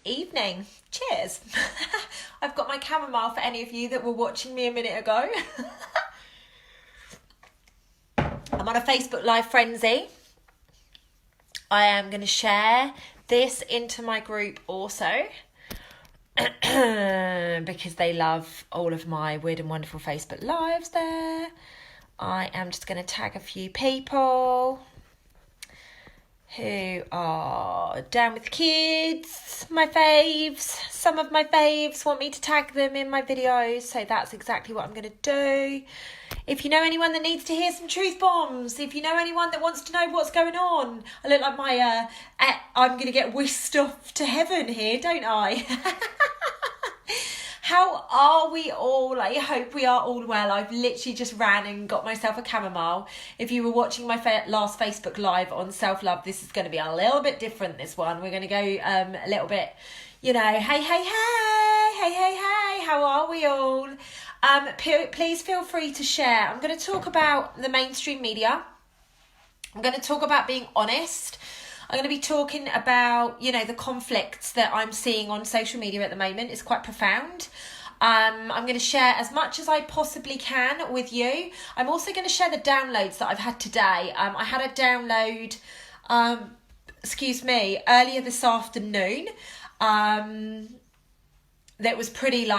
evening. Cheers. I've got my chamomile for any of you that were watching me a minute ago. I'm on a Facebook Live frenzy. I am going to share this into my group also because they love all of my weird and wonderful Facebook Lives there. I am just going to tag a few people who are down with kids, my faves. Some of my faves want me to tag them in my videos, so that's exactly what I'm going to do. If you know anyone that needs to hear some truth bombs, if you know anyone that wants to know what's going on, I look like my, I'm going to get whisked off to heaven here, don't I? How are we all? I hope we are all well. I've literally just ran and got myself a chamomile. If you were watching my last Facebook Live on self-love, this is going to be a little bit different, this one. We're going to go a little bit, hey, how are we all? Please feel free to share. I'm going to talk about the mainstream media. I'm going to talk about being honest. I'm going to be talking about, the conflicts that I'm seeing on social media at the moment. It's quite profound. I'm going to share as much as I possibly can with you. I'm also going to share the downloads that I've had today. I had a download, earlier this afternoon. That was pretty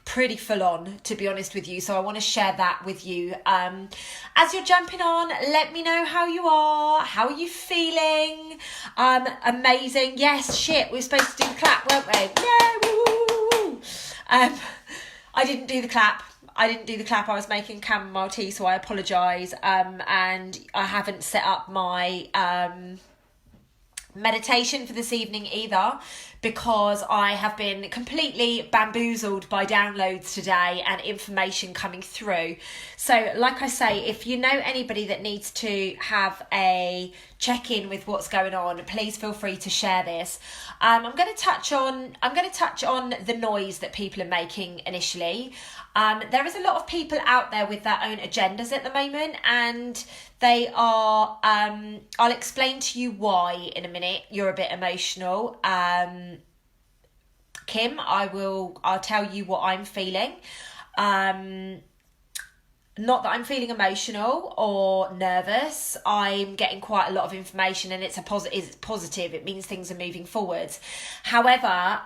pretty full on, to be honest with you, so I want to share that with you. As you're jumping on, let me know how you are. How are you feeling? Amazing. Yes, shit, we were supposed to do the clap, weren't we? Yeah, woo. I didn't do the clap. I was making chamomile tea, so I apologise. And I haven't set up my meditation for this evening either, because I have been completely bamboozled by downloads today and information coming through. So like I say, if you know anybody that needs to have a check-in with what's going on, please feel free to share this. I'm going to touch on the noise that people are making initially. There is a lot of people out there with their own agendas at the moment, and they are, I'll explain to you why in a minute. You're a bit emotional. Kim, I'll tell you what I'm feeling. Not that I'm feeling emotional or nervous. I'm getting quite a lot of information, and it's positive. It means things are moving forwards. However,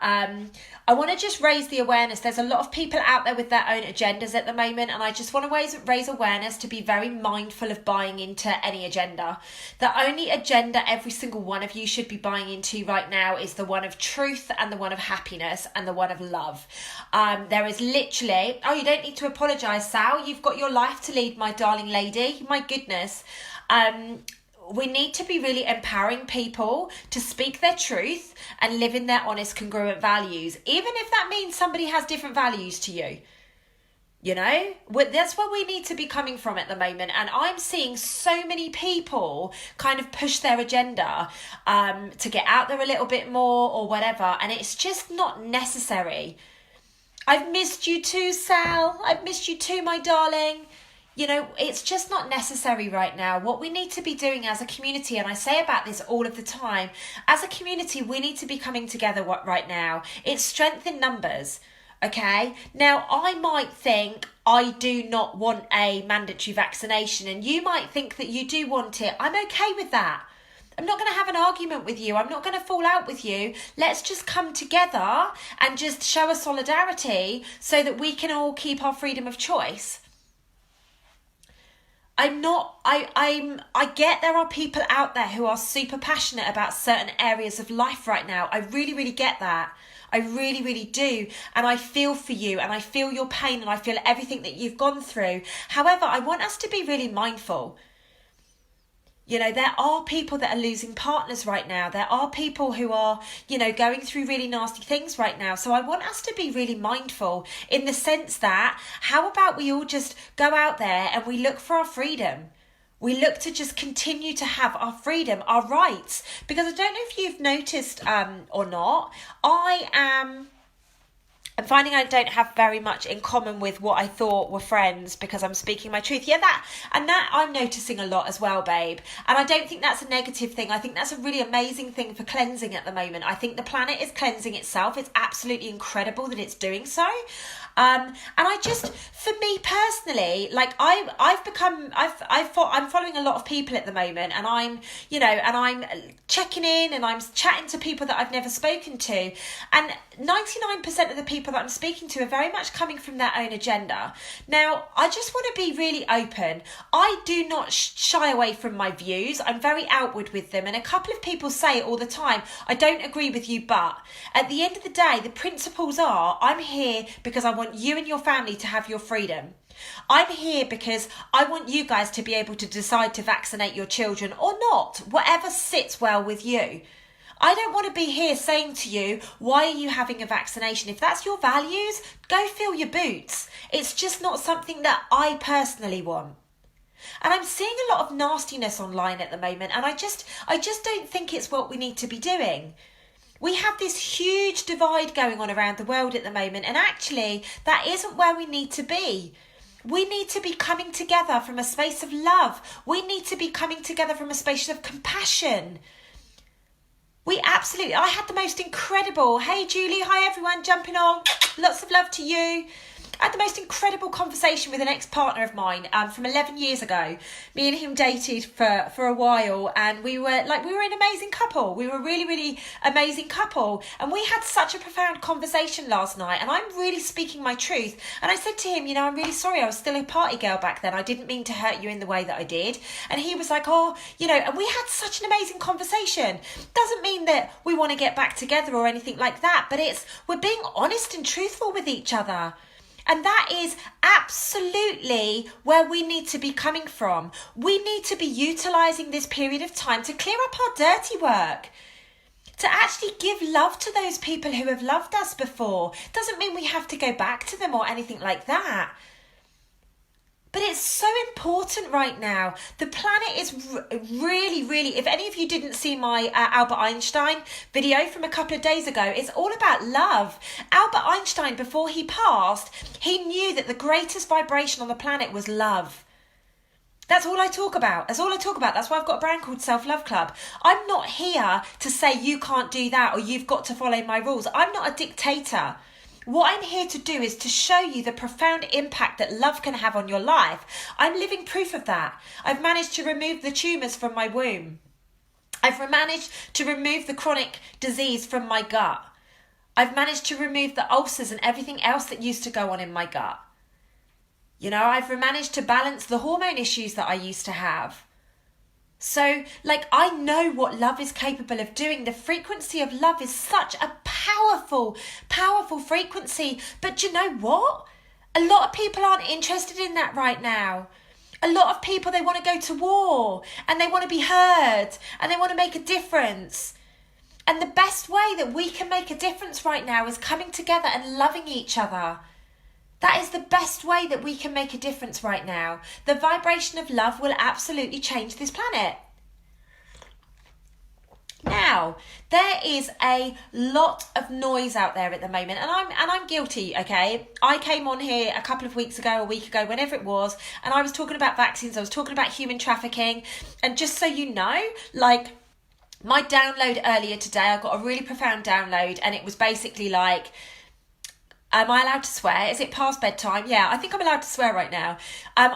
I want to just raise the awareness. There's a lot of people out there with their own agendas at the moment, and I just want to raise awareness to be very mindful of buying into any agenda. The only agenda every single one of you should be buying into right now is the one of truth, and the one of happiness, and the one of love. There is literally, you don't need to apologise, Sal. You've got your life to lead, my darling lady. My goodness. We need to be really empowering people to speak their truth and live in their honest, congruent values, even if that means somebody has different values to you. That's where we need to be coming from at the moment. And I'm seeing so many people kind of push their agenda to get out there a little bit more or whatever. And it's just not necessary. I've missed you too, Sal. I've missed you too, my darling. It's just not necessary right now. What we need to be doing as a community, and I say about this all of the time, as a community, we need to be coming together right now. It's strength in numbers, okay? Now, I might think I do not want a mandatory vaccination, and you might think that you do want it. I'm okay with that. I'm not going to have an argument with you. I'm not going to fall out with you. Let's just come together and just show a solidarity so that we can all keep our freedom of choice. I get there are people out there who are super passionate about certain areas of life right now. I really, really get that. I really, really do. And I feel for you, and I feel your pain, and I feel everything that you've gone through. However, I want us to be really mindful. There are people that are losing partners right now. There are people who are, going through really nasty things right now. So I want us to be really mindful in the sense that, how about we all just go out there and we look for our freedom? We look to just continue to have our freedom, our rights. Because I don't know if you've noticed or not, I am I'm finding I don't have very much in common with what I thought were friends because I'm speaking my truth. Yeah, that I'm noticing a lot as well, babe. And I don't think that's a negative thing. I think that's a really amazing thing for cleansing at the moment. I think the planet is cleansing itself. It's absolutely incredible that it's doing so. And I just, for me personally, like I'm following a lot of people at the moment, and I'm checking in and I'm chatting to people that I've never spoken to, and 99% of the people that I'm speaking to are very much coming from their own agenda. Now, I just want to be really open. I do not shy away from my views. I'm very outward with them, and a couple of people say it all the time, I don't agree with you, but at the end of the day, the principles are, I'm here because I want you and your family to have your freedom. I'm here because I want you guys to be able to decide to vaccinate your children or not, whatever sits well with you. I don't want to be here saying to you, why are you having a vaccination? If that's your values, go fill your boots. It's just not something that I personally want. And I'm seeing a lot of nastiness online at the moment, and I just don't think it's what we need to be doing. We have this huge divide going on around the world at the moment, and actually that isn't where we need to be. We need to be coming together from a space of love. We need to be coming together from a space of compassion. I had the most incredible, hey Julie, hi everyone, jumping on, lots of love to you. I had the most incredible conversation with an ex-partner of mine from 11 years ago. Me and him dated for a while, and we were an amazing couple. We were a really, really amazing couple. And we had such a profound conversation last night, and I'm really speaking my truth. And I said to him, I'm really sorry, I was still a party girl back then. I didn't mean to hurt you in the way that I did. And he was like, and we had such an amazing conversation. Doesn't mean that we want to get back together or anything like that, but we're being honest and truthful with each other. And that is absolutely where we need to be coming from. We need to be utilising this period of time to clear up our dirty work. To actually give love to those people who have loved us before. Doesn't mean we have to go back to them or anything like that. But it's so important right now. The planet is really, really, if any of you didn't see my Albert Einstein video from a couple of days ago, it's all about love. Albert Einstein, before he passed, he knew that the greatest vibration on the planet was love. That's all I talk about. That's why I've got a brand called Self Love Club. I'm not here to say you can't do that or you've got to follow my rules. I'm not a dictator. What I'm here to do is to show you the profound impact that love can have on your life. I'm living proof of that. I've managed to remove the tumours from my womb. I've managed to remove the chronic disease from my gut. I've managed to remove the ulcers and everything else that used to go on in my gut. I've managed to balance the hormone issues that I used to have. So, I know what love is capable of doing. The frequency of love is such a powerful, powerful frequency. But you know what? A lot of people aren't interested in that right now. A lot of people, they want to go to war and they want to be heard and they want to make a difference. And the best way that we can make a difference right now is coming together and loving each other. That is the best way that we can make a difference right now. The vibration of love will absolutely change this planet. Now, there is a lot of noise out there at the moment, and I'm guilty, okay? I came on here a couple of weeks ago, a week ago, whenever it was, and I was talking about vaccines, I was talking about human trafficking, and just so you know, my download earlier today, I got a really profound download, and it was basically like, am I allowed to swear? Is it past bedtime? Yeah, I think I'm allowed to swear right now.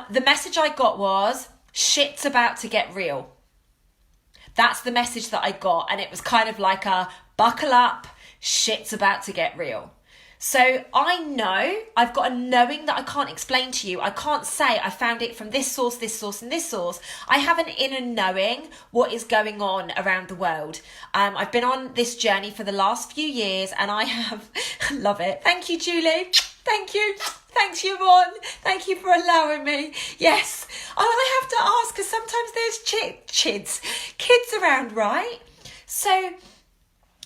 The message I got was, shit's about to get real. That's the message that I got. And it was kind of like a buckle up, shit's about to get real. So I know, I've got a knowing that I can't explain to you. I can't say I found it from this source, and this source. I have an inner knowing what is going on around the world. I've been on this journey for the last few years and I have, love it. Thank you, Julie. Thank you. Thanks, Yvonne. Thank you for allowing me. Yes. I have to ask because sometimes there's kids around, right? So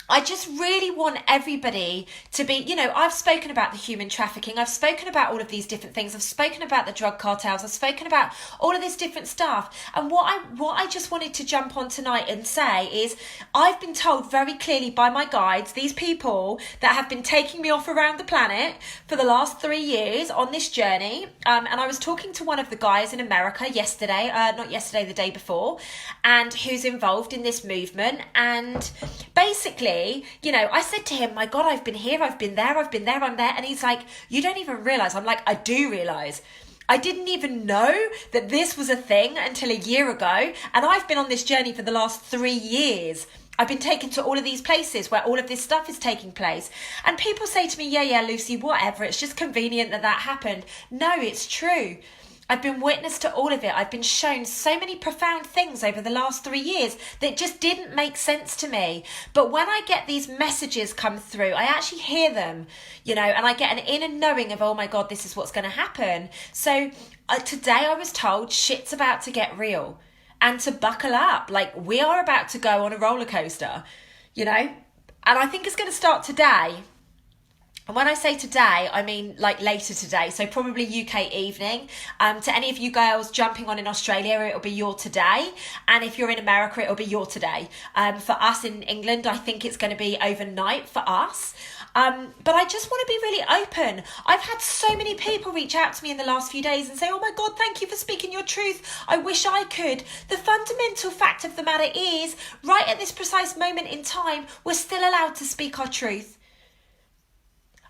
I just really want everybody to be, I've spoken about the human trafficking. I've spoken about all of these different things. I've spoken about the drug cartels. I've spoken about all of this different stuff. And what I just wanted to jump on tonight and say is I've been told very clearly by my guides, these people that have been taking me off around the planet for the last 3 years on this journey. And I was talking to one of the guys in America yesterday, not yesterday, the day before, and who's involved in this movement. And basically, I said to him, my God, I've been here, I've been there, I'm there. And he's like, you don't even realise. I'm like, I do realise. I didn't even know that this was a thing until a year ago. And I've been on this journey for the last 3 years. I've been taken to all of these places where all of this stuff is taking place. And people say to me, yeah, Lucy, whatever. It's just convenient that happened. No, it's true. I've been witness to all of it. I've been shown so many profound things over the last 3 years that just didn't make sense to me. But when I get these messages come through, I actually hear them, and I get an inner knowing of, oh my God, this is what's going to happen. So today I was told shit's about to get real and to buckle up. Like, we are about to go on a roller coaster, and I think it's going to start today. And when I say today, I mean like later today, so probably UK evening. To any of you girls jumping on in Australia, it'll be your today. And if you're in America, it'll be your today. For us in England, I think it's going to be overnight for us. But I just want to be really open. I've had so many people reach out to me in the last few days and say, oh my God, thank you for speaking your truth. I wish I could. The fundamental fact of the matter is, right at this precise moment in time, we're still allowed to speak our truth.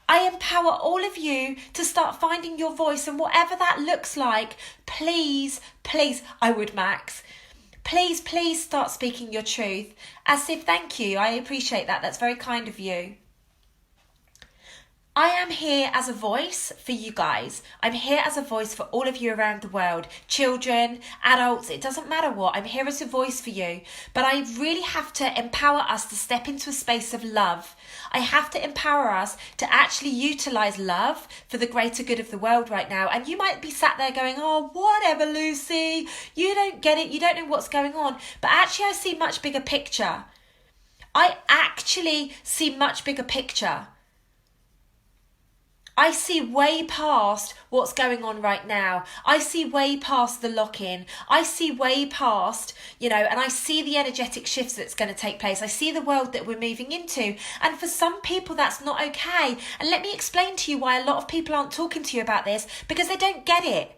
I empower all of you to start finding your voice, and whatever that looks like, please, I would, Max, please start speaking your truth. As if, thank you, I appreciate that. That's very kind of you. I am here as a voice for you guys. I'm here as a voice for all of you around the world. Children, adults, it doesn't matter what. I'm here as a voice for you. But I really have to empower us to step into a space of love. I have to empower us to actually utilise love for the greater good of the world right now. And you might be sat there going, oh, whatever, Lucy. You don't get it. You don't know what's going on. But actually, I see much bigger picture. I actually see much bigger picture. I see way past what's going on right now. I see way past the lock-in. I see way past, and I see the energetic shifts that's going to take place. I see the world that we're moving into. And for some people, that's not okay. And let me explain to you why a lot of people aren't talking to you about this, because they don't get it.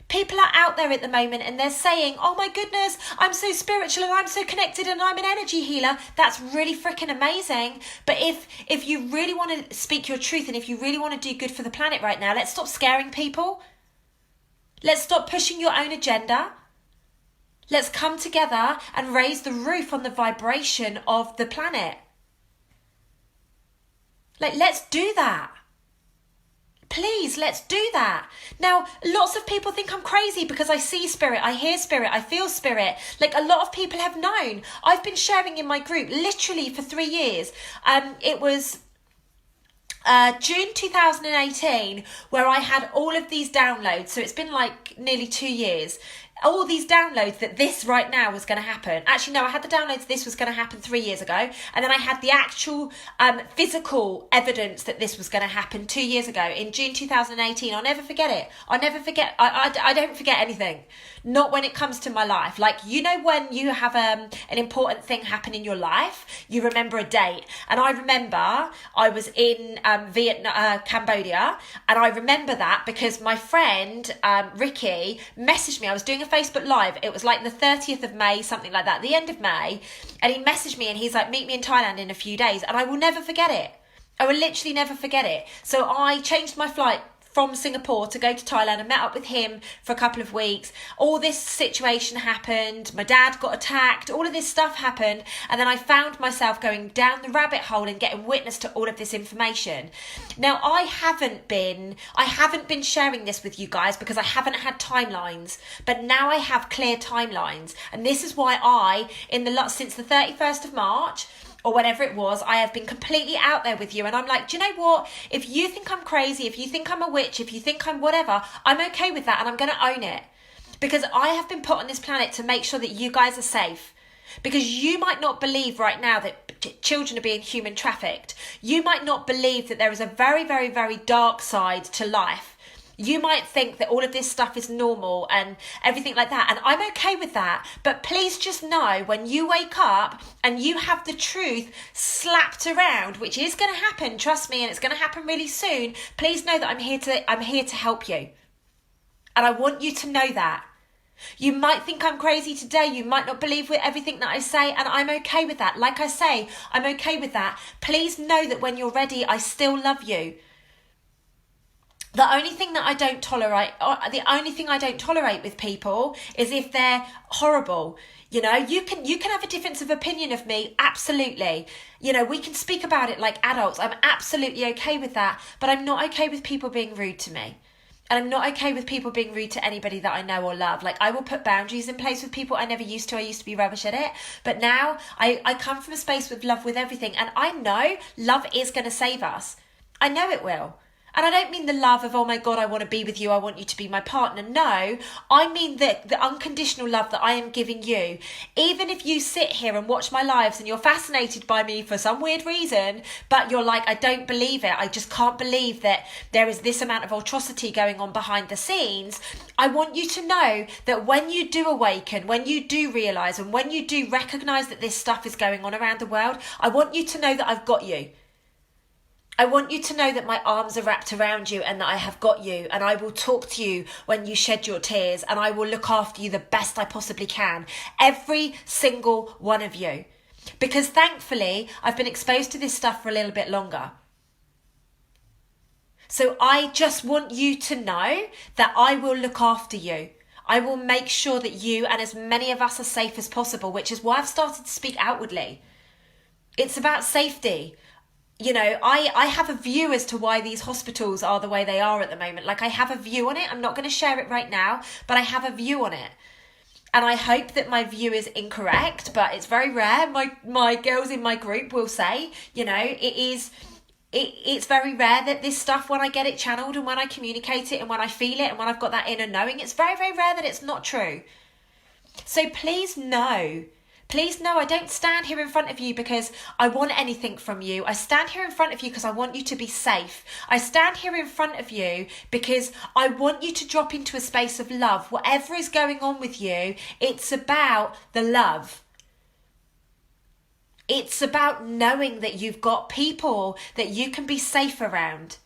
People are out there at the moment and they're saying, oh my goodness, I'm so spiritual and I'm so connected and I'm an energy healer. That's really freaking amazing. But if you really want to speak your truth and if you really want to do good for the planet right now, let's stop scaring people. Let's stop pushing your own agenda. Let's come together and raise the roof on the vibration of the planet. Let's do that. Please, let's do that. Now, lots of people think I'm crazy because I see spirit, I hear spirit, I feel spirit. A lot of people have known. I've been sharing in my group literally for 3 years. It was June 2018 where I had all of these downloads. So it's been nearly 2 years. All these downloads that this right now was going to happen. Actually, no, I had the downloads this was going to happen 3 years ago. And then I had the actual physical evidence that this was going to happen 2 years ago in June 2018. I'll never forget it. I don't forget anything. Not when it comes to my life. When you have an important thing happen in your life, you remember a date. And I remember I was in Cambodia. And I remember that because my friend, Ricky, messaged me. I was doing a Facebook Live. It was the 30th of May, something like that, the end of May. And he messaged me and he's like, meet me in Thailand in a few days. And I will never forget it. I will literally never forget it. So I changed my flight from Singapore to go to Thailand and met up with him for a couple of weeks. All this situation happened. My dad got attacked. All of this stuff happened. And then I found myself going down the rabbit hole and getting witness to all of this information. Now, I haven't been sharing this with you guys because I haven't had timelines. But now I have clear timelines. And this is why since the 31st of March, or whatever it was, I have been completely out there with you. And I'm like, do you know what? If you think I'm crazy, if you think I'm a witch, if you think I'm whatever, I'm okay with that and I'm going to own it. Because I have been put on this planet to make sure that you guys are safe. Because you might not believe right now that children are being human trafficked. You might not believe that there is a very, very, very dark side to life. You might think that all of this stuff is normal and everything like that. And I'm okay with that. But please just know, when you wake up and you have the truth slapped around, which is going to happen, trust me, and it's going to happen really soon, please know that I'm here to help you. And I want you to know that. You might think I'm crazy today. You might not believe with everything that I say, and I'm okay with that. Like I say, I'm okay with that. Please know that when you're ready, I still love you. The only thing that I don't tolerate, with people is if they're horrible. You know, you can have a difference of opinion of me, absolutely. You know, we can speak about it like adults. I'm absolutely okay with that, but I'm not okay with people being rude to me. And I'm not okay with people being rude to anybody that I know or love. Like, I will put boundaries in place with people. I never used to. I used to be rubbish at it. But now I come from a space with love with everything. And I know love is going to save us. I know it will. And I don't mean the love of, oh my God, I want to be with you, I want you to be my partner. No, I mean the unconditional love that I am giving you. Even if you sit here and watch my lives and you're fascinated by me for some weird reason, but you're like, I don't believe it. I just can't believe that there is this amount of atrocity going on behind the scenes. I want you to know that when you do awaken, when you do realise, and when you do recognise that this stuff is going on around the world, I want you to know that I've got you. I want you to know that my arms are wrapped around you and that I have got you, and I will talk to you when you shed your tears, and I will look after you the best I possibly can. Every single one of you. Because thankfully, I've been exposed to this stuff for a little bit longer. So I just want you to know that I will look after you. I will make sure that you and as many of us are safe as possible, which is why I've started to speak outwardly. It's about safety. You know, I have a view as to why these hospitals are the way they are at the moment. Like, I have a view on it. I'm not going to share it right now, but I have a view on it. And I hope that my view is incorrect, but it's very rare. My girls in my group will say, you know, it's very rare that this stuff, when I get it channeled and when I communicate it and when I feel it and when I've got that inner knowing, it's very, very rare that it's not true. So please know I don't stand here in front of you because I want anything from you. I stand here in front of you because I want you to be safe. I stand here in front of you because I want you to drop into a space of love. Whatever is going on with you, it's about the love. It's about knowing that you've got people that you can be safe around.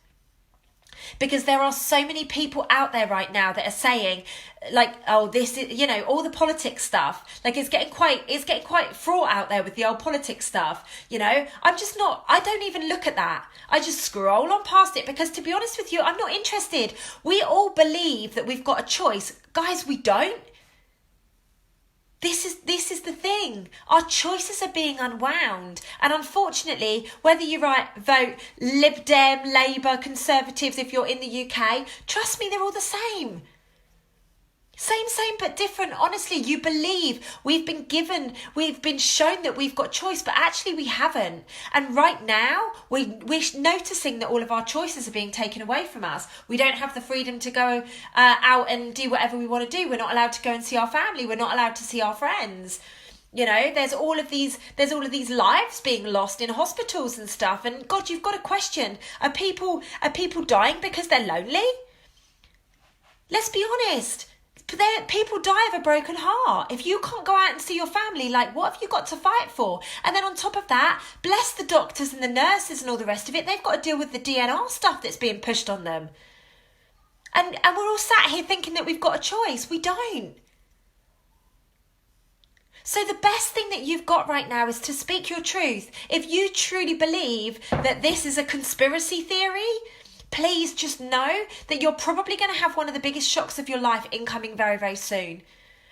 Because there are so many people out there right now that are saying, like, oh, this is, you know, all the politics stuff. Like, it's getting quite fraught out there with the old politics stuff. You know, I don't even look at that. I just scroll on past it because, to be honest with you, I'm not interested. We all believe that we've got a choice. Guys, we don't. This is the thing. Our choices are being unwound. And unfortunately, whether you vote Lib Dem, Labour, Conservatives, if you're in the UK, trust me, they're all the same. Same, but different. Honestly, you believe we've been shown that we've got choice, but actually we haven't. And right now, we're noticing that all of our choices are being taken away from us. We don't have the freedom to go out and do whatever we want to do. We're not allowed to go and see our family. We're not allowed to see our friends. You know, there's all of these lives being lost in hospitals and stuff. And God, you've got to question: are people dying because they're lonely? Let's be honest. People die of a broken heart. If you can't go out and see your family, like, what have you got to fight for? And then on top of that, bless the doctors and the nurses and all the rest of it, they've got to deal with the DNR stuff that's being pushed on them. And we're all sat here thinking that we've got a choice. We don't. So the best thing that you've got right now is to speak your truth. If you truly believe that this is a conspiracy theory, please just know that you're probably going to have one of the biggest shocks of your life incoming very, very soon.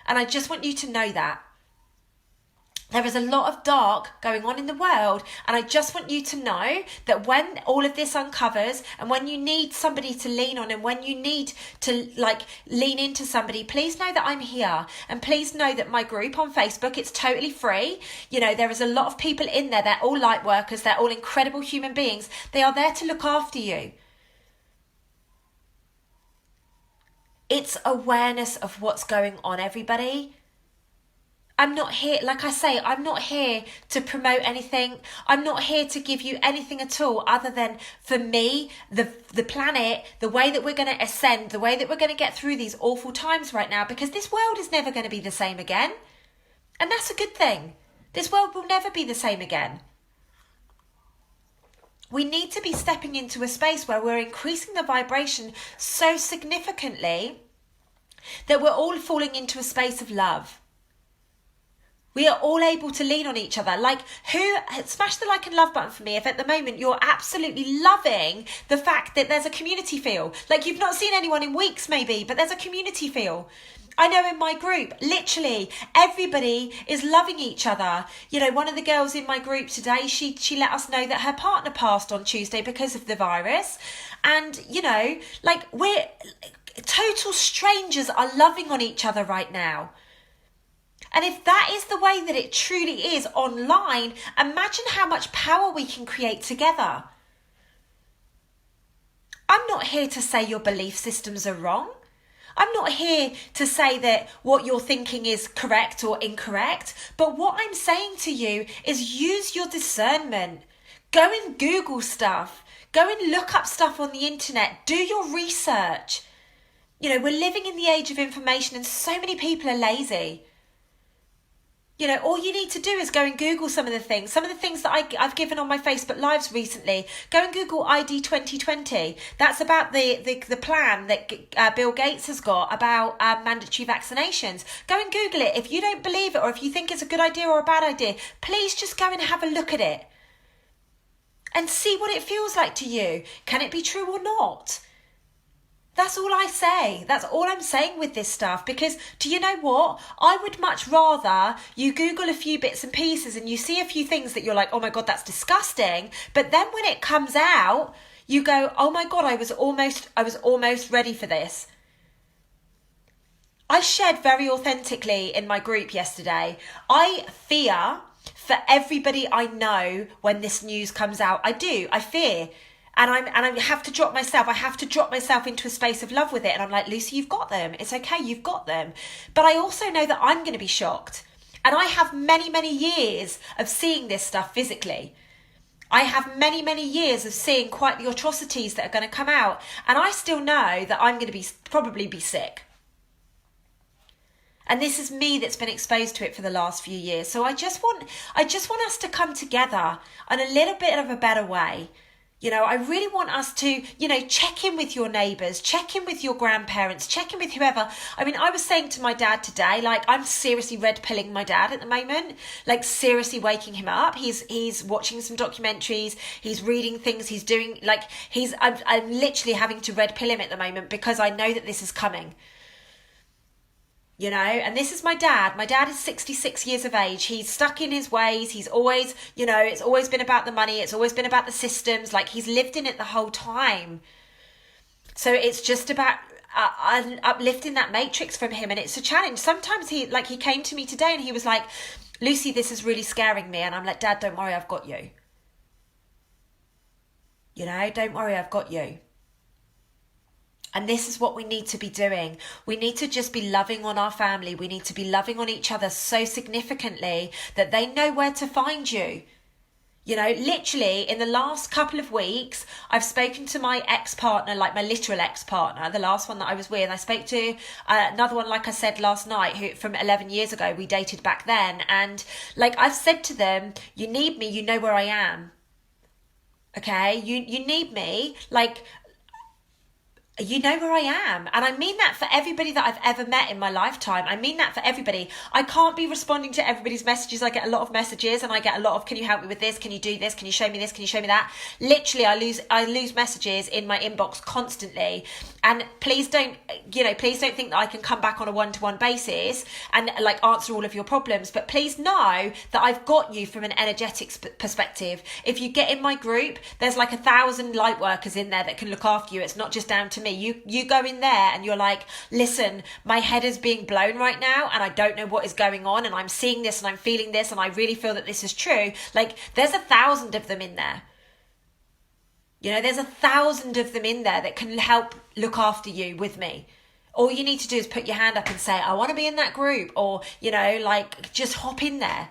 And I just want you to know that. There is a lot of dark going on in the world, and I just want you to know that when all of this uncovers, and when you need somebody to lean on, and when you need to lean into somebody, please know that I'm here. And please know that my group on Facebook, it's totally free. You know, there is a lot of people in there. They're all light workers. They're all incredible human beings. They are there to look after you. It's awareness of what's going on, everybody. I'm not here, like I say, I'm not here to promote anything. I'm not here to give you anything at all other than, for me, the planet, the way that we're going to ascend, the way that we're going to get through these awful times right now, because this world is never going to be the same again. And that's a good thing. This world will never be the same again. We need to be stepping into a space where we're increasing the vibration so significantly that we're all falling into a space of love. We are all able to lean on each other. Like, smash the like and love button for me if at the moment you're absolutely loving the fact that there's a community feel. Like, you've not seen anyone in weeks maybe, but there's a community feel. I know in my group, literally everybody is loving each other. You know, one of the girls in my group today, she let us know that her partner passed on Tuesday because of the virus. And, you know, like, we're total strangers are loving on each other right now. And if that is the way that it truly is online, imagine how much power we can create together. I'm not here to say your belief systems are wrong. I'm not here to say that what you're thinking is correct or incorrect. But what I'm saying to you is use your discernment. Go and Google stuff. Go and look up stuff on the internet. Do your research. You know, we're living in the age of information and so many people are lazy. You know, all you need to do is go and Google some of the things that I've given on my Facebook Lives recently. Go and Google ID 2020. That's about the plan that Bill Gates has got about mandatory vaccinations. Go and Google it. If you don't believe it or if you think it's a good idea or a bad idea, please just go and have a look at it and see what it feels like to you. Can it be true or not? That's all I say. That's all I'm saying with this stuff. Because do you know what? I would much rather you Google a few bits and pieces and you see a few things that you're like, oh my God, that's disgusting. But then when it comes out, you go, oh my God, I was almost ready for this. I shared very authentically in my group yesterday. I fear for everybody I know when this news comes out. I do. I fear. And I have to drop myself. I have to drop myself into a space of love with it. And I'm like, Lucy, you've got them. It's okay. You've got them. But I also know that I'm going to be shocked. And I have many, many years of seeing this stuff physically. I have many, many years of seeing quite the atrocities that are going to come out. And I still know that I'm going to probably be sick. And this is me that's been exposed to it for the last few years. So I just want us to come together in a little bit of a better way. You know, I really want us to, you know, check in with your neighbours, check in with your grandparents, check in with whoever. I mean, I was saying to my dad today, like, I'm seriously red pilling my dad at the moment, like seriously waking him up. He's watching some documentaries, he's reading things, he's doing, like, I'm literally having to red pill him at the moment because I know that this is coming. You know, and this is my dad. My dad is 66 years of age. He's stuck in his ways. He's always, you know, it's always been about the money. It's always been about the systems. Like, he's lived in it the whole time. So it's just about uplifting that matrix from him. And it's a challenge. Sometimes he came to me today and he was like, Lucy, this is really scaring me. And I'm like, Dad, don't worry, I've got you. You know, don't worry, I've got you. And this is what we need to be doing. We need to just be loving on our family. We need to be loving on each other so significantly that they know where to find you. You know, literally in the last couple of weeks, I've spoken to my ex-partner, like my literal ex-partner, the last one that I was with. I spoke to another one, like I said last night, who from 11 years ago, we dated back then. And like I've said to them, you need me, you know where I am. Okay, you need me, like, you know where I am. And I mean that for everybody that I've ever met in my lifetime. I mean that for everybody. I can't be responding to everybody's messages. I get a lot of messages and I get a lot of, can you help me with this? Can you do this? Can you show me this? Can you show me that? Literally, I lose messages in my inbox constantly. And please don't think that I can come back on a one-to-one basis and like answer all of your problems. But please know that I've got you from an energetics perspective. If you get in my group, there's like 1,000 light workers in there that can look after you. It's not just down to me. You go in there and you're like, listen, my head is being blown right now and I don't know what is going on and I'm seeing this and I'm feeling this and I really feel that this is true. Like, there's 1,000 of them in there. You know, there's 1,000 of them in there that can help look after you with me. All you need to do is put your hand up and say, I want to be in that group, or, like, just hop in there.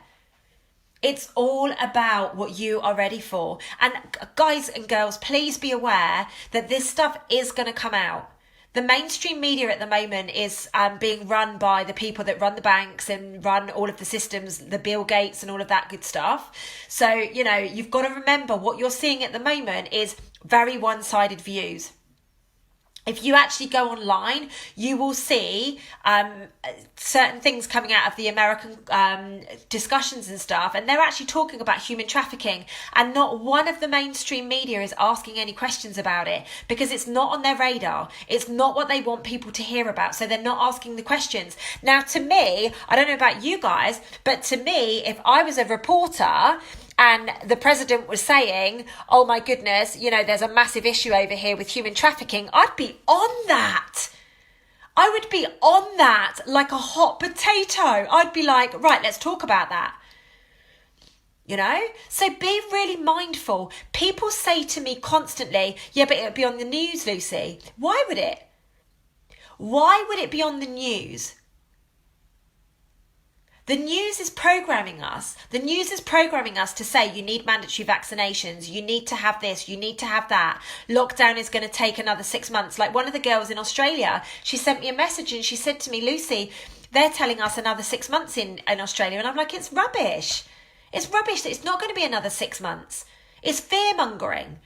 It's all about what you are ready for. And guys and girls, please be aware that this stuff is going to come out. The mainstream media at the moment is being run by the people that run the banks and run all of the systems, the Bill Gates and all of that good stuff. So, you've got to remember what you're seeing at the moment is very one-sided views. If you actually go online, you will see certain things coming out of the American discussions and stuff, and they're actually talking about human trafficking, and not one of the mainstream media is asking any questions about it because it's not on their radar. It's not what they want people to hear about, so they're not asking the questions. Now, to me, I don't know about you guys, but to me, if I was a reporter and the president was saying, oh my goodness, there's a massive issue over here with human trafficking, I'd be on that. I would be on that like a hot potato. I'd be like, right, let's talk about that. So be really mindful. People say to me constantly, yeah, but it would be on the news, Lucy. Why would it? Why would it be on the news? The news is programming us. The news is programming us to say you need mandatory vaccinations, you need to have this, you need to have that. Lockdown is going to take another 6 months. Like one of the girls in Australia, she sent me a message and she said to me, Lucy, they're telling us another 6 months in Australia. And I'm like, it's rubbish. It's rubbish. It's not going to be another 6 months. It's fear-mongering.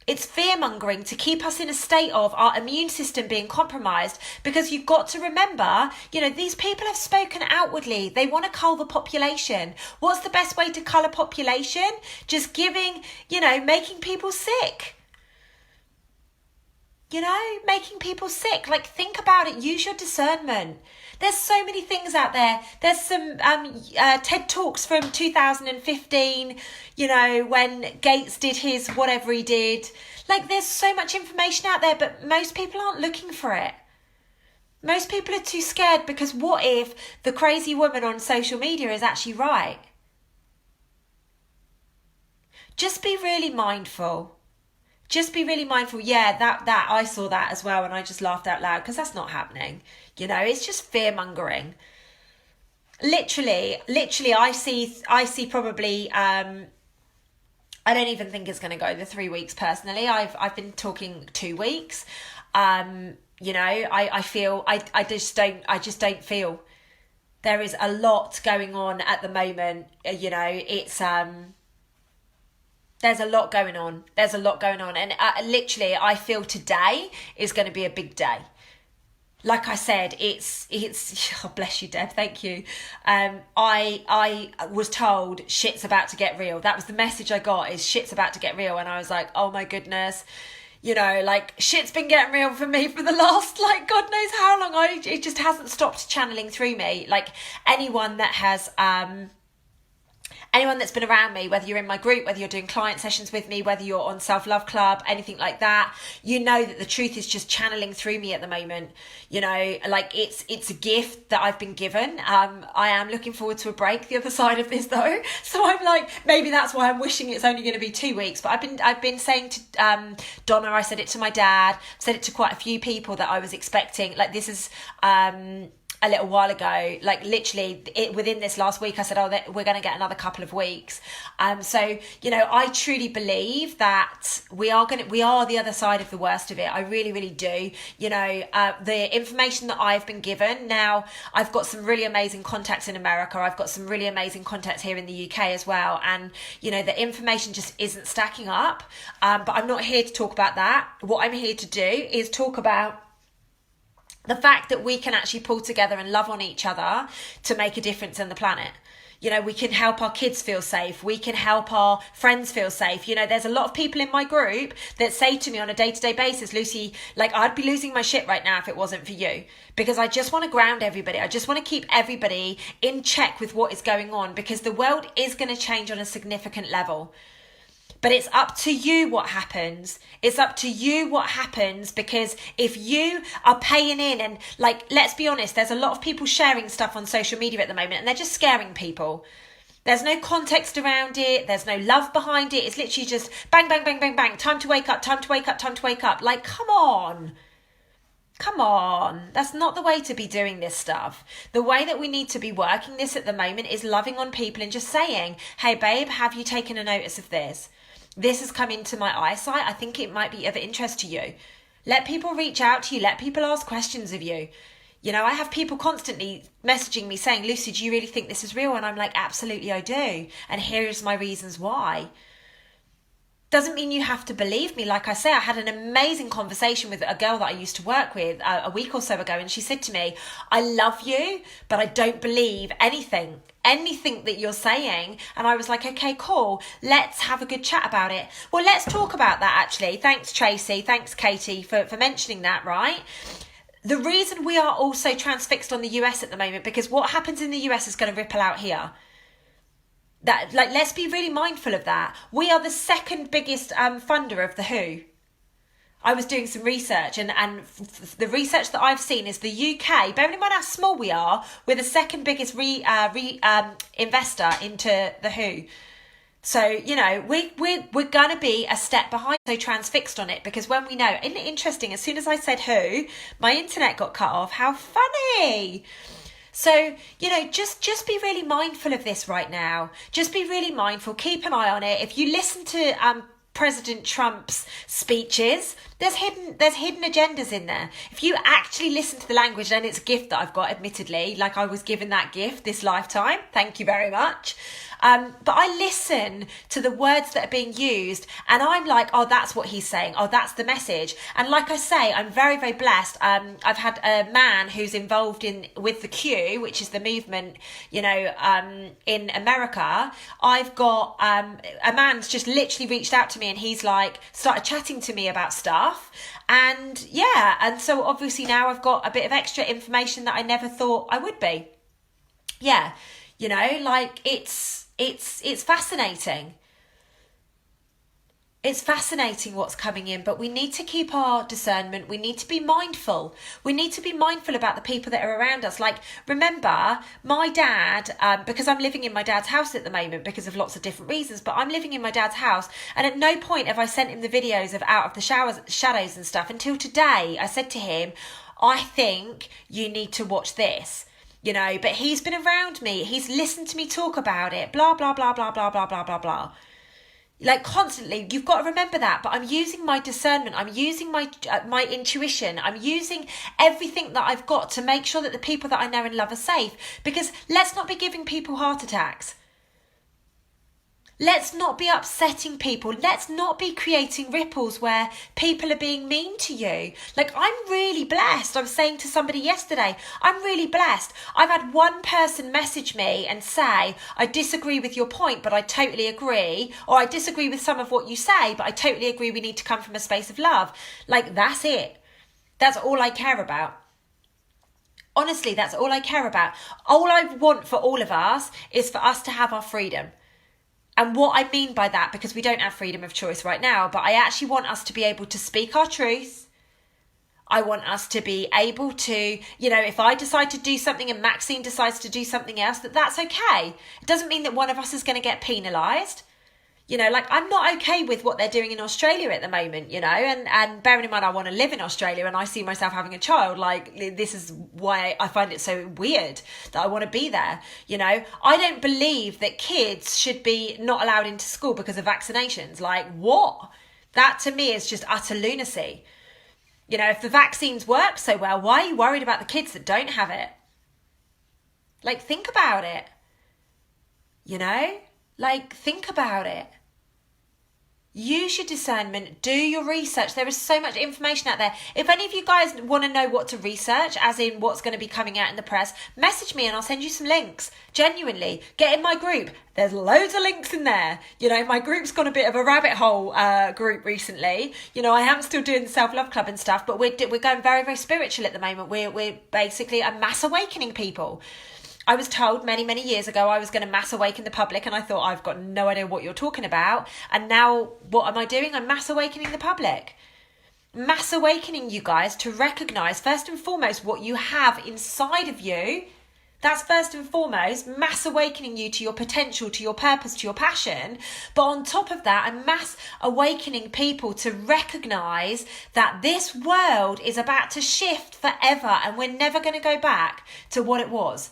It's fear-mongering to keep us in a state of our immune system being compromised, because you've got to remember, these people have spoken outwardly. They want to cull the population. What's the best way to cull a population? Just giving, making people sick. Making people sick. Like, think about it. Use your discernment. There's so many things out there. There's some TED Talks from 2015, when Gates did his whatever he did. Like, there's so much information out there, but most people aren't looking for it. Most people are too scared, because what if the crazy woman on social media is actually right? Just be really mindful. Just be really mindful. Yeah, that I saw that as well, and I just laughed out loud because that's not happening. It's just fear mongering. Literally, I see probably. I don't even think it's going to go the 3 weeks personally. I've been talking 2 weeks. I feel I just don't feel there is a lot going on at the moment. It's There's a lot going on. And literally, I feel today is going to be a big day. Like I said, it's. Oh, bless you, Deb. Thank you. I was told shit's about to get real. That was the message I got, is shit's about to get real. And I was like, oh my goodness. Shit's been getting real for me for the last, God knows how long. It just hasn't stopped channeling through me. Like, anyone that has, anyone that's been around me, whether you're in my group, whether you're doing client sessions with me, whether you're on Self-Love Club, anything like that, that the truth is just channeling through me at the moment. It's a gift that I've been given. I am looking forward to a break the other side of this though. So I'm like, maybe that's why I'm wishing it's only going to be 2 weeks. But I've been saying to Donna, I said it to my dad, said it to quite a few people that I was expecting. Like, this is a little while ago, literally within this last week, I said, we're going to get another couple of weeks. So, I truly believe that we are the other side of the worst of it. I really, really do. The information that I've been given now, I've got some really amazing contacts in America. I've got some really amazing contacts here in the UK as well. And, the information just isn't stacking up. But I'm not here to talk about that. What I'm here to do is talk about the fact that we can actually pull together and love on each other to make a difference in the planet. We can help our kids feel safe. We can help our friends feel safe. There's a lot of people in my group that say to me on a day-to-day basis, Lucy, I'd be losing my shit right now if it wasn't for you, because I just want to ground everybody. I just want to keep everybody in check with what is going on, because the world is going to change on a significant level. But it's up to you what happens. It's up to you what happens, because if you are paying in and, let's be honest, there's a lot of people sharing stuff on social media at the moment and they're just scaring people. There's no context around it. There's no love behind it. It's literally just bang, bang, bang, bang, bang. Time to wake up, time to wake up, time to wake up. Come on. Come on, that's not the way to be doing this stuff. The way that we need to be working this at the moment is loving on people and just saying, hey babe, have you taken a notice of this? This has come into my eyesight. I think it might be of interest to you. Let people reach out to you. Let people ask questions of you. You know, I have people constantly messaging me saying, Lucy, do you really think this is real? And I'm like, absolutely I do. And here's my reasons why. Doesn't mean you have to believe me. Like I say, I had an amazing conversation with a girl that I used to work with a week or so ago, and she said to me, I love you, but I don't believe anything that you're saying. And I was like, okay, cool. Let's have a good chat about it. Well, let's talk about that actually. Thanks, Tracy. Thanks, Katie, for mentioning that, right? The reason we are all so transfixed on the US at the moment, because what happens in the US is going to ripple out here. That, like, let's be really mindful of that. We are the second biggest funder of the WHO. I was doing some research, and the research that I've seen is the UK, bearing in mind how small we are, we're the second biggest investor into the WHO. So, you know, we're going to be a step behind, so transfixed on it, because when we know, isn't it interesting, as soon as I said WHO, my internet got cut off. How funny. So, you know, just be really mindful of this right now. Just be really mindful. Keep an eye on it. If you listen to President Trump's speeches, there's hidden agendas in there. If you actually listen to the language, and it's a gift that I've got, admittedly, like I was given that gift this lifetime. Thank you very much. But I listen to the words that are being used, and I'm like, oh, that's what he's saying. Oh, that's the message. And like I say, I'm very, very blessed. I've had a man who's involved with the Q, which is the movement, you know, in America. I've got a man's just literally reached out to me, and he's like started chatting to me about stuff. And yeah, and so obviously now I've got a bit of extra information that I never thought I would be. Yeah, you know, like it's fascinating. It's fascinating what's coming in, but we need to keep our discernment. We need to be mindful. We need to be mindful about the people that are around us. Like, remember, my dad, because I'm living in my dad's house at the moment because of lots of different reasons, but I'm living in my dad's house, and at no point have I sent him the videos of Out of the Shadows and stuff until today. I said to him, I think you need to watch this. You know, but he's been around me. He's listened to me talk about it. Blah, blah, blah, blah, blah, blah, blah, blah, blah. Like constantly, you've got to remember that. But I'm using my discernment. I'm using my intuition. I'm using everything that I've got to make sure that the people that I know and love are safe. Because let's not be giving people heart attacks. Let's not be upsetting people. Let's not be creating ripples where people are being mean to you. Like, I'm really blessed. I was saying to somebody yesterday, I'm really blessed. I've had one person message me and say, I disagree with your point, but I totally agree. Or I disagree with some of what you say, but I totally agree we need to come from a space of love. Like, that's it. That's all I care about. Honestly, that's all I care about. All I want for all of us is for us to have our freedom. And what I mean by that, because we don't have freedom of choice right now, but I actually want us to be able to speak our truth. I want us to be able to, you know, if I decide to do something and Maxine decides to do something else, that's okay. It doesn't mean that one of us is going to get penalised. You know, like, I'm not okay with what they're doing in Australia at the moment, you know, and bearing in mind I want to live in Australia and I see myself having a child, like, this is why I find it so weird that I want to be there, you know. I don't believe that kids should be not allowed into school because of vaccinations. Like, what? That to me is just utter lunacy. You know, if the vaccines work so well, why are you worried about the kids that don't have it? Like, think about it, you know, like, think about it. Use your discernment, do your research. There is so much information out there. If any of you guys want to know what to research, as in what's going to be coming out in the press, message me and I'll send you some links. Genuinely, get in my group. There's loads of links in there. You know, my group's gone a bit of a rabbit hole group recently. You know, I am still doing the self-love club and stuff, but we're going very, very spiritual at the moment. We're basically a mass awakening people. I was told many, many years ago I was going to mass awaken the public, and I thought, I've got no idea what you're talking about. And now what am I doing? I'm mass awakening the public. Mass awakening you guys to recognise, first and foremost, what you have inside of you That's first and foremost, mass awakening you to your potential, to your purpose, to your passion. But on top of that, I'm mass awakening people to recognise that this world is about to shift forever and we're never going to go back to what it was.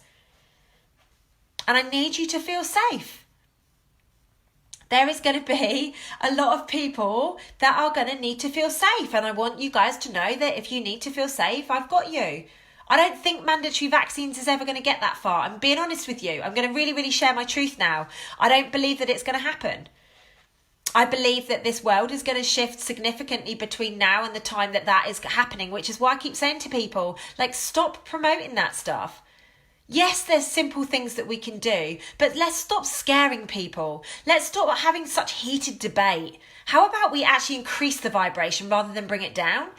And I need you to feel safe. There is going to be a lot of people that are going to need to feel safe. And I want you guys to know that if you need to feel safe, I've got you. I don't think mandatory vaccines is ever going to get that far. I'm being honest with you. I'm going to really, really share my truth now. I don't believe that it's going to happen. I believe that this world is going to shift significantly between now and the time that is happening, which is why I keep saying to people, like, stop promoting that stuff. Yes, there's simple things that we can do, but let's stop scaring people. Let's stop having such heated debate. How about we actually increase the vibration rather than bring it down?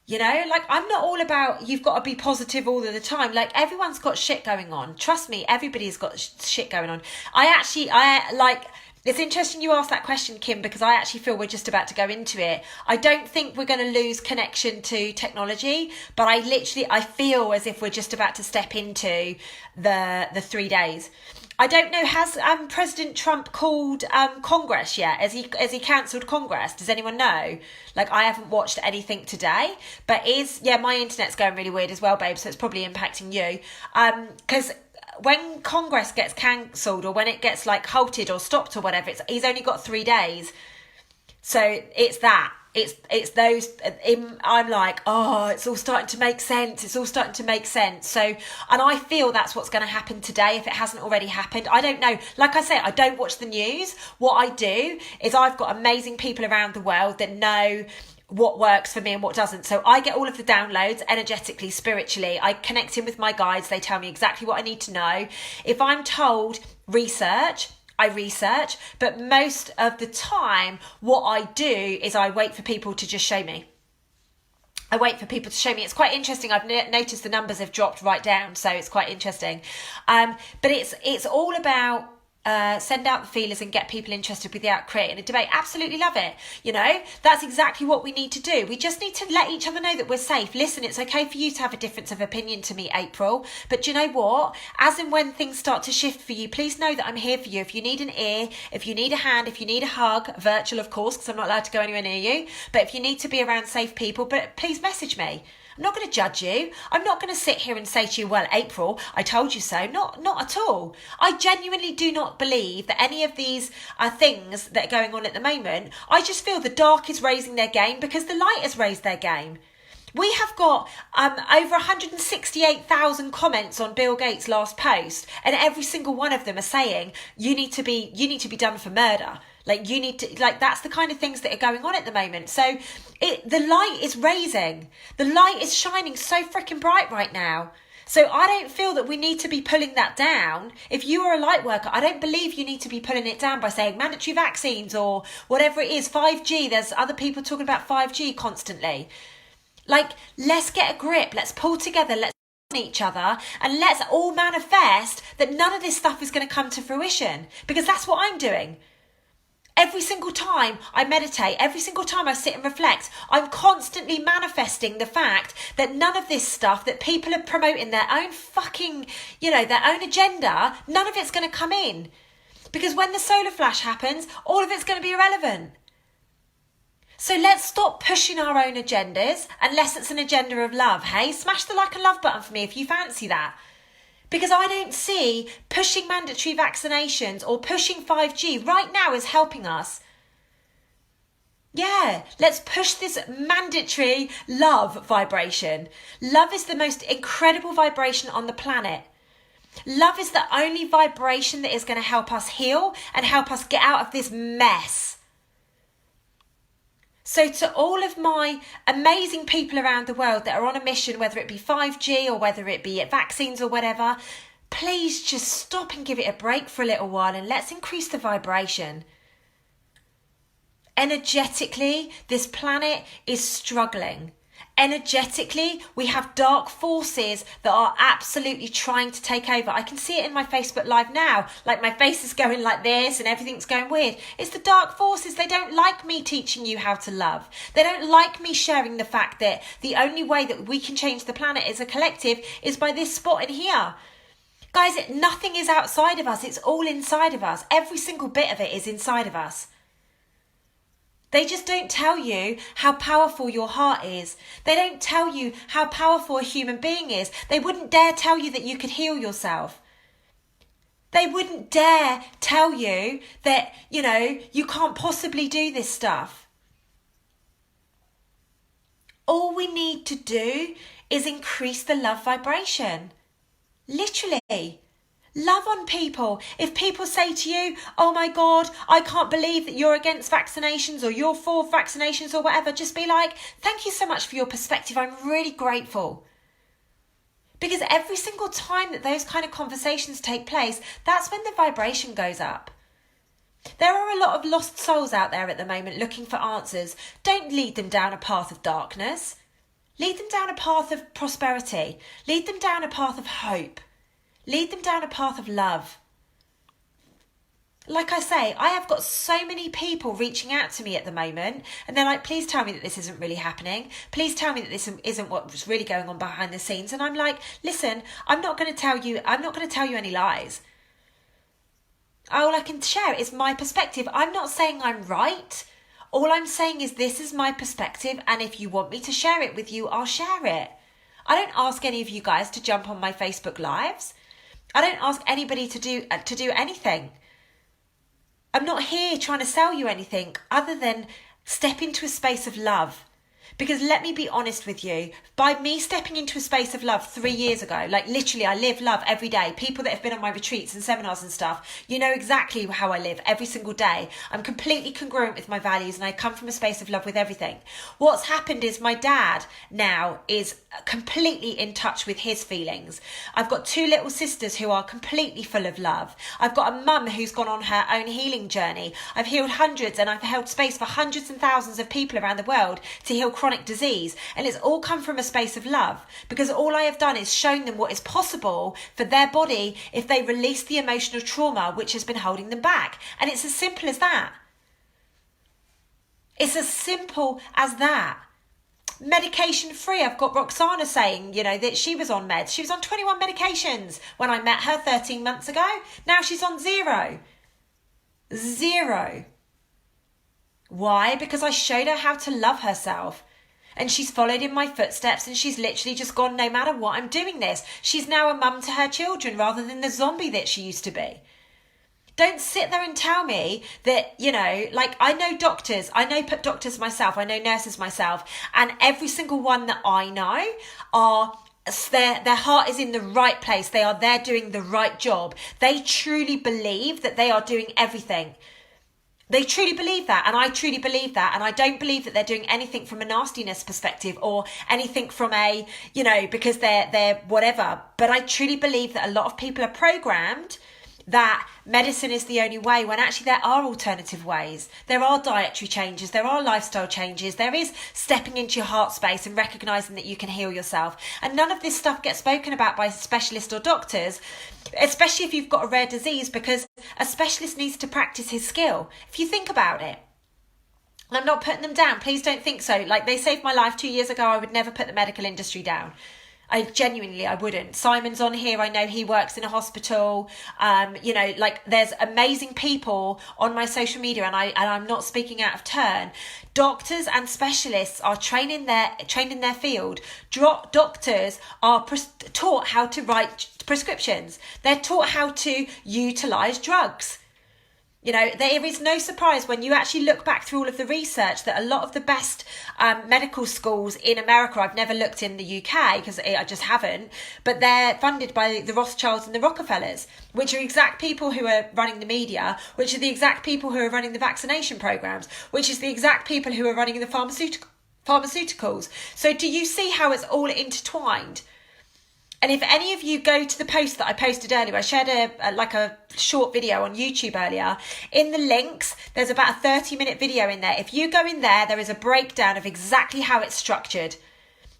You know, like, I'm not all about you've got to be positive all of the time. Like, everyone's got shit going on. Trust me, everybody's got shit going on. It's interesting you asked that question, Kim, because I actually feel we're just about to go into it. I don't think we're going to lose connection to technology, but I feel as if we're just about to step into the 3 days. I don't know, has President Trump called Congress yet? Has he cancelled Congress? Does anyone know? Like, I haven't watched anything today, but my internet's going really weird as well, babe, so it's probably impacting you. Because when Congress gets cancelled or when it gets like halted or stopped or whatever, he's only got 3 days. So it's that. It's those, I'm like, oh, it's all starting to make sense. It's all starting to make sense. So, and I feel that's what's going to happen today if it hasn't already happened. I don't know. Like I say, I don't watch the news. What I do is I've got amazing people around the world that know what works for me and what doesn't. So I get all of the downloads energetically, spiritually. I connect in with my guides. They tell me exactly what I need to know. If I'm told research, I research, but most of the time what I do is I wait for people to just show me. I wait for people to show me. It's quite interesting. I've noticed the numbers have dropped right down, so it's quite interesting. But it's all about send out the feelers and get people interested without creating a debate. Absolutely love it. You know, that's exactly what we need to do. We just need to let each other know that we're safe. Listen, it's okay for you to have a difference of opinion to me, April. But do you know what? As and when things start to shift for you, please know that I'm here for you. If you need an ear, if you need a hand, if you need a hug, virtual, of course, because I'm not allowed to go anywhere near you. But if you need to be around safe people, but please message me. I'm not going to judge you. I'm not going to sit here and say to you, well, April, I told you so. Not at all. I genuinely do not believe that any of these things that are going on at the moment, I just feel the dark is raising their game because the light has raised their game. We have got over 168,000 comments on Bill Gates' last post, and every single one of them are saying you need to be done for murder. That's the kind of things that are going on at the moment. So the light is raising. The light is shining so freaking bright right now. So I don't feel that we need to be pulling that down. If you are a light worker, I don't believe you need to be pulling it down by saying mandatory vaccines or whatever it is, 5G. There's other people talking about 5G constantly. Like, let's get a grip. Let's pull together. Let's each other and let's all manifest that none of this stuff is going to come to fruition, because that's what I'm doing. Every single time I meditate, every single time I sit and reflect, I'm constantly manifesting the fact that none of this stuff that people are promoting their own fucking, their own agenda, none of it's going to come in. Because when the solar flash happens, all of it's going to be irrelevant. So let's stop pushing our own agendas unless it's an agenda of love, hey? Smash the like and love button for me if you fancy that. Because I don't see pushing mandatory vaccinations or pushing 5G right now is helping us. Yeah, let's push this mandatory love vibration. Love is the most incredible vibration on the planet. Love is the only vibration that is going to help us heal and help us get out of this mess. So to all of my amazing people around the world that are on a mission, whether it be 5G or whether it be vaccines or whatever, please just stop and give it a break for a little while and let's increase the vibration. Energetically, this planet is struggling. Energetically, we have dark forces that are absolutely trying to take over. I can see it in my Facebook Live now. Like my face is going like this and everything's going weird. It's the dark forces. They don't like me teaching you how to love. They don't like me sharing the fact that the only way that we can change the planet as a collective is by this spot in here. Guys, nothing is outside of us. It's all inside of us. Every single bit of it is inside of us. They just don't tell you how powerful your heart is. They don't tell you how powerful a human being is. They wouldn't dare tell you that you could heal yourself. They wouldn't dare tell you that, you can't possibly do this stuff. All we need to do is increase the love vibration. Literally. Love on people. If people say to you, oh my God, I can't believe that you're against vaccinations or you're for vaccinations or whatever, just be like, thank you so much for your perspective. I'm really grateful. Because every single time that those kind of conversations take place, that's when the vibration goes up. There are a lot of lost souls out there at the moment looking for answers. Don't lead them down a path of darkness. Lead them down a path of prosperity. Lead them down a path of hope. Lead them down a path of love. Like I say, I have got so many people reaching out to me at the moment and they're like, please tell me that this isn't really happening. Please tell me that this isn't what's really going on behind the scenes. And I'm like, listen, I'm not going to tell you any lies. All I can share is my perspective. I'm not saying I'm right. All I'm saying is this is my perspective, and if you want me to share it with you, I'll share it. I don't ask any of you guys to jump on my Facebook Lives. I don't ask anybody to do anything. I'm not here trying to sell you anything other than step into a space of love. Because let me be honest with you, by me stepping into a space of love 3 years ago, like literally I live love every day. People that have been on my retreats and seminars and stuff, you know exactly how I live every single day. I'm completely congruent with my values and I come from a space of love with everything. What's happened is my dad now is completely in touch with his feelings. I've got 2 little sisters who are completely full of love. I've got a mum who's gone on her own healing journey. I've healed hundreds and I've held space for hundreds and thousands of people around the world to heal chronic disease, and it's all come from a space of love, because all I have done is shown them what is possible for their body if they release the emotional trauma which has been holding them back. And it's as simple as that. It's as simple as that. Medication free. I've got Roxana saying, that she was on meds. She was on 21 medications when I met her 13 months ago. Now she's on 0. Why? Because I showed her how to love herself. And she's followed in my footsteps and she's literally just gone, no matter what, I'm doing this. She's now a mum to her children rather than the zombie that she used to be. Don't sit there and tell me that, I know doctors. I know doctors myself. I know nurses myself. And every single one that I know are... Their heart is in the right place. They are there doing the right job. They truly believe that they are doing everything. They truly believe that, and I truly believe that, and I don't believe that they're doing anything from a nastiness perspective or anything from a, because they're whatever. But I truly believe that a lot of people are programmed that medicine is the only way, when actually there are alternative ways. There are dietary changes, there are lifestyle changes, there is stepping into your heart space and recognising that you can heal yourself. And none of this stuff gets spoken about by specialists or doctors, especially if you've got a rare disease, because a specialist needs to practice his skill. If you think about it, and I'm not putting them down, please don't think so. Like, they saved my life 2 years ago. I would never put the medical industry down. I wouldn't. Simon's on here. I know he works in a hospital. There's amazing people on my social media, and I'm not speaking out of turn. Doctors and specialists are trained in their field. Doctors are taught how to write prescriptions. They're taught how to utilise drugs. There is no surprise when you actually look back through all of the research that a lot of the best medical schools in America, I've never looked in the UK because I just haven't, but they're funded by the Rothschilds and the Rockefellers, which are exact people who are running the media, which are the exact people who are running the vaccination programs, which is the exact people who are running the pharmaceuticals. So do you see how it's all intertwined? And if any of you go to the post that I posted earlier, I shared a short video on YouTube earlier. In the links, there's about a 30-minute video in there. If you go in there, there is a breakdown of exactly how it's structured.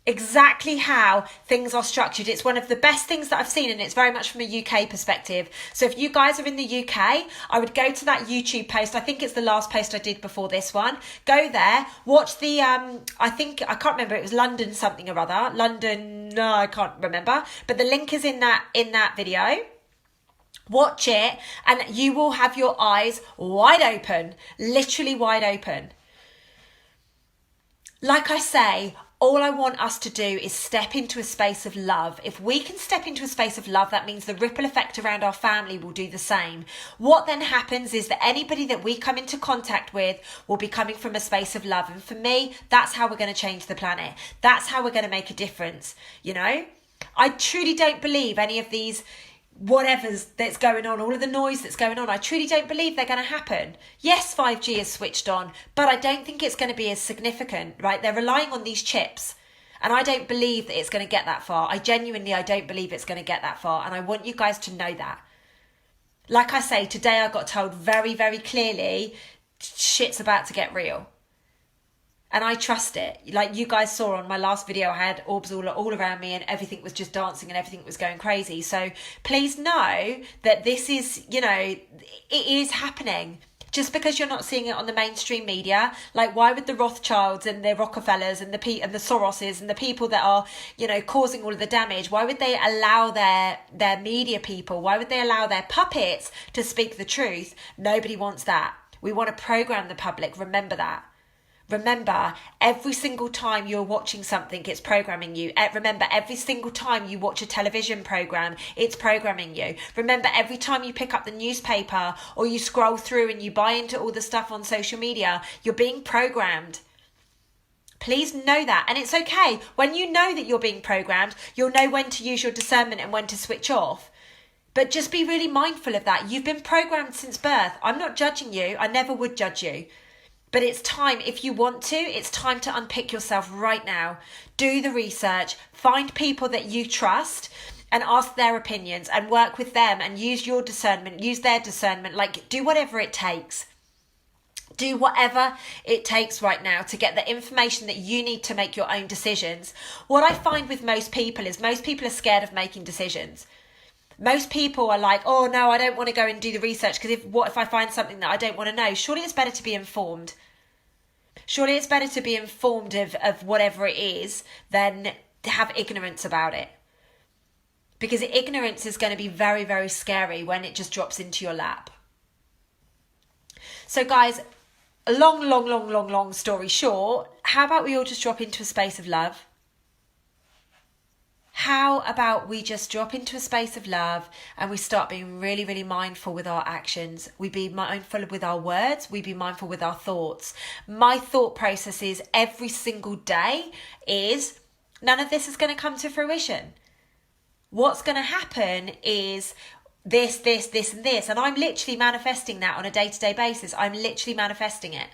exactly how things are structured. It's one of the best things that I've seen, and it's very much from a UK perspective. So if you guys are in the UK, I would go to that YouTube post. I think it's the last post I did before this one. Go there, watch the I can't remember, it was London something or other. London, no, I can't remember. But the link is in that video. Watch it and you will have your eyes wide open, literally wide open. Like I say, all I want us to do is step into a space of love. If we can step into a space of love, that means the ripple effect around our family will do the same. What then happens is that anybody that we come into contact with will be coming from a space of love. And for me, that's how we're going to change the planet. That's how we're going to make a difference. You know, I truly don't believe any of these whatever's that's going on, all of the noise that's going on, I truly don't believe they're going to happen. Yes, 5G is switched on, but I don't think it's going to be as significant, right? They're relying on these chips, and I don't believe that it's going to get that far. I don't believe it's going to get that far, and I want you guys to know that. Like I say, today I got told very, very clearly, shit's about to get real. And I trust it. Like you guys saw on my last video, I had orbs all around me and everything was just dancing and everything was going crazy. So please know that this is, you know, it is happening. Just because you're not seeing it on the mainstream media, like why would the Rothschilds and the Rockefellers and the Soroses and the people that are, you know, causing all of the damage, why would they allow their media people, why would they allow their puppets to speak the truth? Nobody wants that. We want to program the public. Remember that. Remember, every single time you're watching something, it's programming you. Remember, every single time you watch a television program, it's programming you. Remember, every time you pick up the newspaper or you scroll through and you buy into all the stuff on social media, you're being programmed. Please know that. And it's okay. When you know that you're being programmed, you'll know when to use your discernment and when to switch off. But just be really mindful of that. You've been programmed since birth. I'm not judging you. I never would judge you. But it's time, if you want to, it's time to unpick yourself right now. Do the research, find people that you trust and ask their opinions and work with them and use your discernment, use their discernment, like do whatever it takes. Do whatever it takes right now to get the information that you need to make your own decisions. What I find with most people is most people are scared of making decisions. Most people are like, oh no, I don't want to go and do the research because what if I find something that I don't want to know? Surely it's better to be informed. Surely it's better to be informed of whatever it is than to have ignorance about it. Because ignorance is going to be very, very scary when it just drops into your lap. So guys, a long story short, how about we all just drop into a space of love? How about we just drop into a space of love and we start being really, really mindful with our actions. We be mindful with our words. We be mindful with our thoughts. My thought process is every single day is none of this is going to come to fruition. What's going to happen is this, and this. And I'm literally manifesting that on a day-to-day basis. I'm literally manifesting it.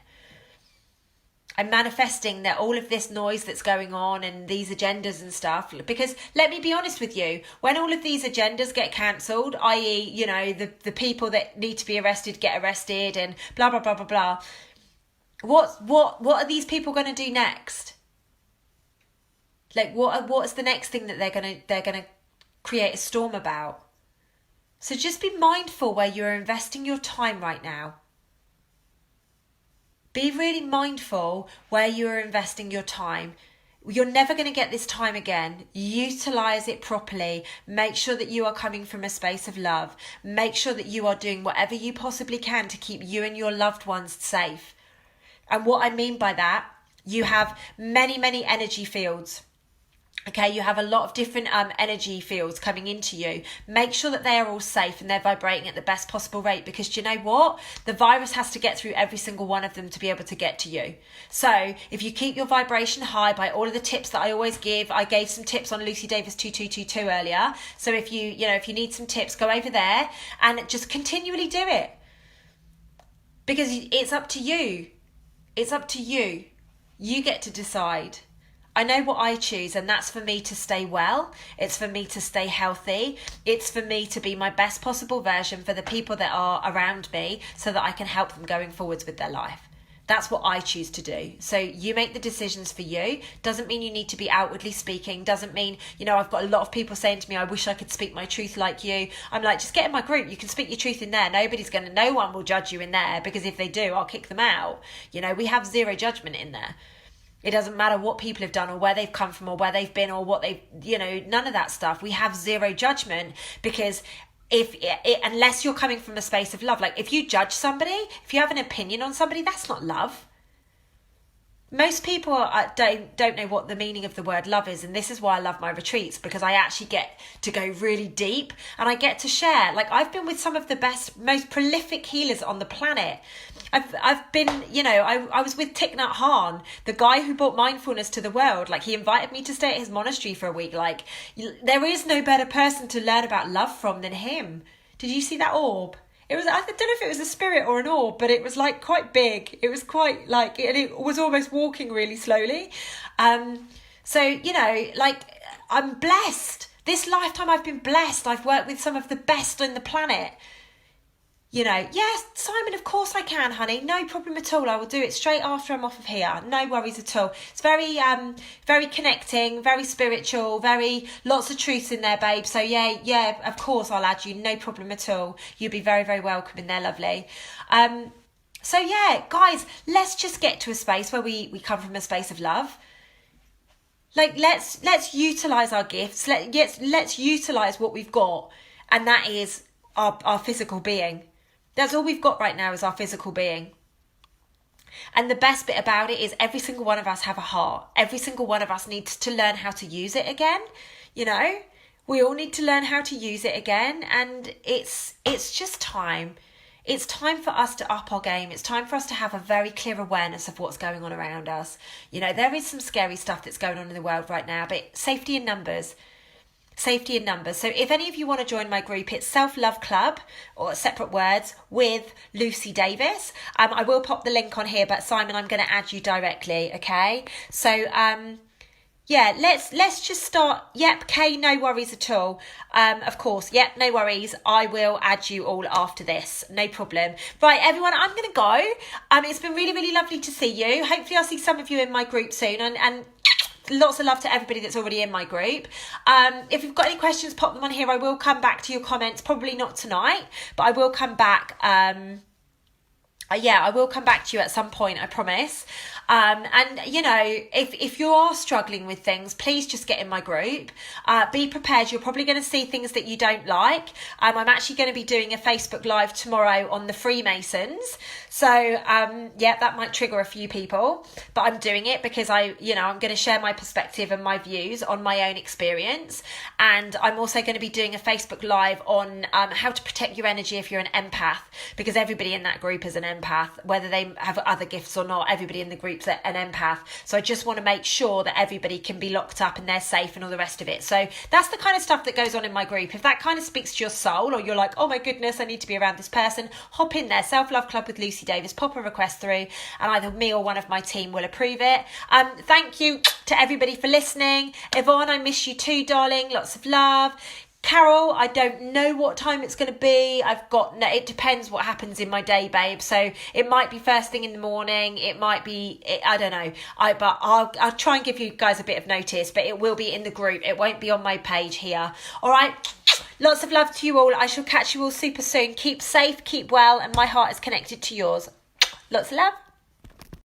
I'm manifesting that all of this noise that's going on and these agendas and stuff, because let me be honest with you, when all of these agendas get cancelled, i.e., you know, the people that need to be arrested get arrested and blah, blah, blah, blah, blah, what are these people going to do next? Like, what's the next thing that they're going to create a storm about? So just be mindful where you're investing your time right now. Be really mindful where you are investing your time. You're never going to get this time again. Utilize it properly. Make sure that you are coming from a space of love. Make sure that you are doing whatever you possibly can to keep you and your loved ones safe. And what I mean by that, you have many, many energy fields. Okay, you have a lot of different energy fields coming into you. Make sure that they are all safe and they're vibrating at the best possible rate, because do you know what? The virus has to get through every single one of them to be able to get to you. So if you keep your vibration high by all of the tips that I always give, I gave some tips on Lucy Davis 2222 earlier. So if you need some tips, go over there and just continually do it. Because it's up to you. It's up to you. You get to decide. I know what I choose, and that's for me to stay well. It's for me to stay healthy. It's for me to be my best possible version for the people that are around me so that I can help them going forwards with their life. That's what I choose to do. So you make the decisions for you. Doesn't mean you need to be outwardly speaking. Doesn't mean, I've got a lot of people saying to me, I wish I could speak my truth like you. I'm like, just get in my group. You can speak your truth in there. No one will judge you in there, because if they do, I'll kick them out. We have zero judgment in there. It doesn't matter what people have done or where they've come from or where they've been or what they've, none of that stuff. We have zero judgment, because unless you're coming from a space of love, like if you judge somebody, if you have an opinion on somebody, that's not love. Most people don't know what the meaning of the word love is, and this is why I love my retreats, because I actually get to go really deep and I get to share. Like, I've been with some of the best, most prolific healers on the planet. I've been, I was with Thich Nhat Hanh, the guy who brought mindfulness to the world. Like, he invited me to stay at his monastery for a week. Like, there is no better person to learn about love from than him. Did you see that orb? I don't know if it was a spirit or an orb, but it was like quite big. It was quite like, and it was almost walking really slowly. So, I'm blessed. This lifetime I've been blessed. I've worked with some of the best on the planet. Yes, Simon, of course I can, honey. No problem at all. I will do it straight after I'm off of here. No worries at all. It's very, very connecting, very spiritual, lots of truths in there, babe. So yeah, of course I'll add you. No problem at all. You'll be very, very welcome in there, lovely. So yeah, guys, let's just get to a space where we come from a space of love. Like, let's utilize our gifts. Let's utilize what we've got, and that is our physical being. That's all we've got right now, is our physical being. And the best bit about it is every single one of us have a heart. Every single one of us needs to learn how to use it again. We all need to learn how to use it again. And it's just time. It's time for us to up our game. It's time for us to have a very clear awareness of what's going on around us. There is some scary stuff that's going on in the world right now, but safety in numbers. Safety in numbers. So if any of you want to join my group, it's Self Love Club, or separate words, with Lucy Davis. I will pop the link on here, but Simon, I'm going to add you directly. Okay. So, yeah, let's just start. Yep. Kay, no worries at all. Of course. Yep. No worries. I will add you all after this. No problem. Right, everyone, I'm going to go. It's been really, really lovely to see you. Hopefully I'll see some of you in my group soon, and lots of love to everybody that's already in my group. If you've got any questions, pop them on here. I will come back to your comments, probably not tonight, but I will come back. I will come back to you at some point, I promise. And if you are struggling with things, please just get in my group. Be prepared. You're probably going to see things that you don't like. I'm actually going to be doing a Facebook Live tomorrow on the Freemasons. So, that might trigger a few people, but I'm doing it because I'm going to share my perspective and my views on my own experience. And I'm also going to be doing a Facebook Live on how to protect your energy if you're an empath, because everybody in that group is an empath, whether they have other gifts or not. Everybody in the group's an empath. So I just want to make sure that everybody can be locked up and they're safe and all the rest of it. So that's the kind of stuff that goes on in my group. If that kind of speaks to your soul, or you're like, oh my goodness, I need to be around this person, hop in there. Self Love Club with Lucy Davis. Pop a request through, and either me or one of my team will approve it. Thank you to everybody for listening. Yvonne, I miss you too, darling. Lots of love. Carol, I don't know what time it's going to be. It depends what happens in my day, babe. So it might be first thing in the morning. It might be, I don't know. But I'll try and give you guys a bit of notice, but it will be in the group. It won't be on my page here. All right. Lots of love to you all. I shall catch you all super soon. Keep safe, keep well, and my heart is connected to yours. Lots of love.